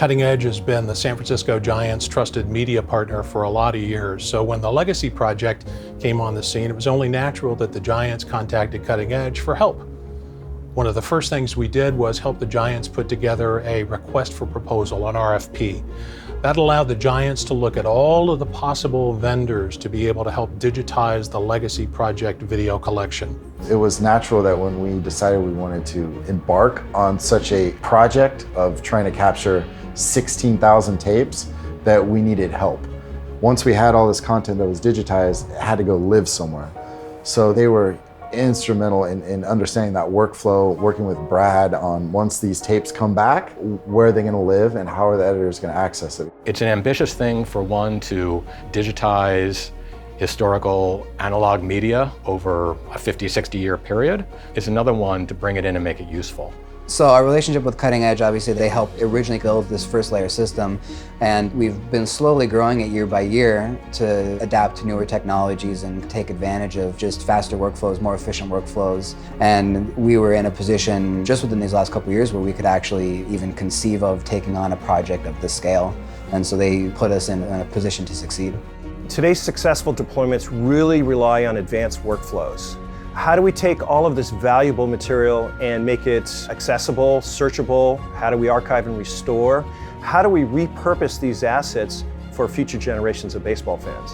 Cutting Edge has been the San Francisco Giants' trusted media partner for a lot of years. So when the Legacy Project came on the scene, it was only natural that the Giants contacted Cutting Edge for help. One of the first things we did was help the Giants put together a request for proposal, an RFP. That allowed the Giants to look at all of the possible vendors to be able to help digitize the Legacy Project video collection. It was natural that when we decided we wanted to embark on such a project of trying to capture 16,000 tapes, that we needed help. Once we had all this content that was digitized, it had to go live somewhere. So they were instrumental in understanding that workflow, working with Brad on once these tapes come back, where are they going to live and how are the editors going to access it. It's an ambitious thing for one to digitize historical analog media over a 50, 60-year period. It's another one to bring it in and make it useful. So our relationship with Cutting Edge, obviously they helped originally build this first layer system, and we've been slowly growing it year by year to adapt to newer technologies and take advantage of just faster workflows, more efficient workflows. And we were in a position just within these last couple of years where we could actually even conceive of taking on a project of this scale. And so they put us in a position to succeed. Today's successful deployments really rely on advanced workflows. How do we take all of this valuable material and make it accessible, searchable? How do we archive and restore? How do we repurpose these assets for future generations of baseball fans?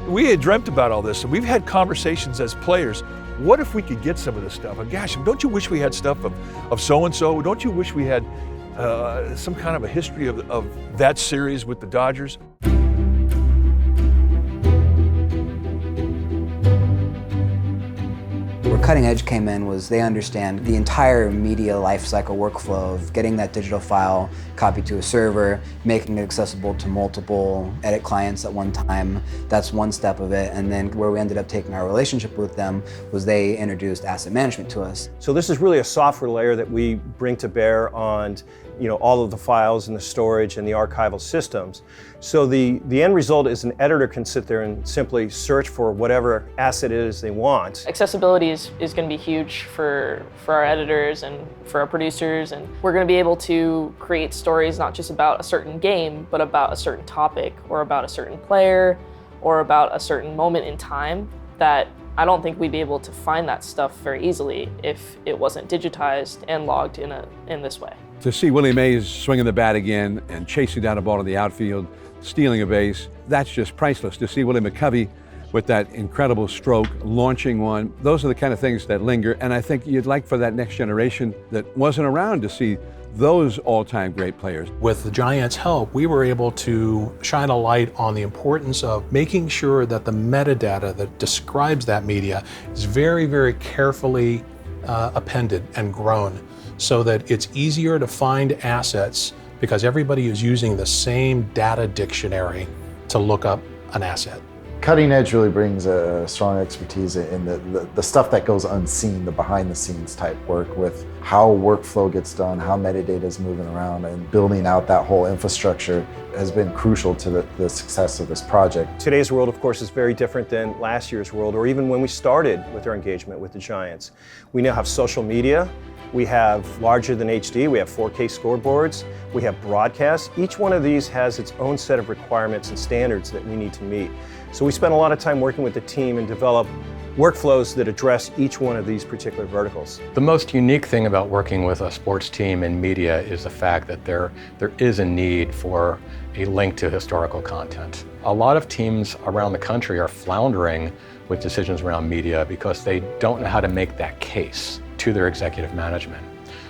We had dreamt about all this, and we've had conversations as players. What if we could get some of this stuff? And gosh, don't you wish we had stuff of so-and-so? Don't you wish we had some kind of a history of that series with the Dodgers? Where Cutting Edge came in was they understand the entire media lifecycle workflow of getting that digital file copied to a server, making it accessible to multiple edit clients at one time. That's one step of it. And then where we ended up taking our relationship with them was they introduced asset management to us. So this is really a software layer that we bring to bear on all of the files and the storage and the archival systems. So the end result is an editor can sit there and simply search for whatever asset it is they want. Accessibility is going to be huge for our editors and for our producers, and we're going to be able to create stories not just about a certain game, but about a certain topic or about a certain player or about a certain moment in time that I don't think we'd be able to find that stuff very easily if it wasn't digitized and logged in this way. To see Willie Mays swinging the bat again and chasing down a ball in the outfield, stealing a base, that's just priceless. To see Willie McCovey with that incredible stroke, launching one, those are the kind of things that linger. And I think you'd like for that next generation that wasn't around to see those all-time great players. With the Giants' help, we were able to shine a light on the importance of making sure that the metadata that describes that media is very, very carefully appended and grown so that it's easier to find assets because everybody is using the same data dictionary to look up an asset. Cutting Edge really brings a strong expertise in the stuff that goes unseen, the behind the scenes type work with how workflow gets done, how metadata is moving around, and building out that whole infrastructure has been crucial to the success of this project. Today's world, of course, is very different than last year's world, or even when we started with our engagement with the Giants. We now have social media. We have larger than HD, we have 4K scoreboards, we have broadcasts. Each one of these has its own set of requirements and standards that we need to meet. So we spend a lot of time working with the team and develop workflows that address each one of these particular verticals. The most unique thing about working with a sports team in media is the fact that there is a need for a link to historical content. A lot of teams around the country are floundering with decisions around media because they don't know how to make that case to their executive management.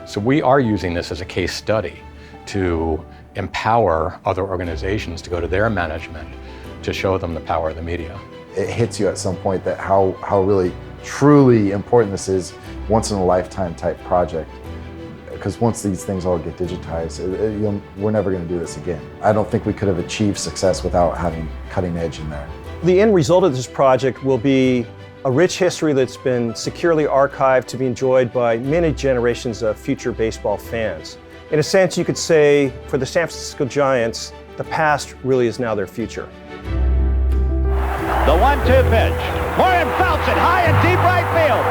So we are using this as a case study to empower other organizations to go to their management to show them the power of the media. It hits you at some point that how really truly important this is, once in a lifetime type project. Because once these things all get digitized, we're never going to do this again. I don't think we could have achieved success without having Cutting Edge in there. The end result of this project will be a rich history that's been securely archived to be enjoyed by many generations of future baseball fans. In a sense, you could say, for the San Francisco Giants, the past really is now their future. The 1-2 pitch. Morin belts it high and deep right field.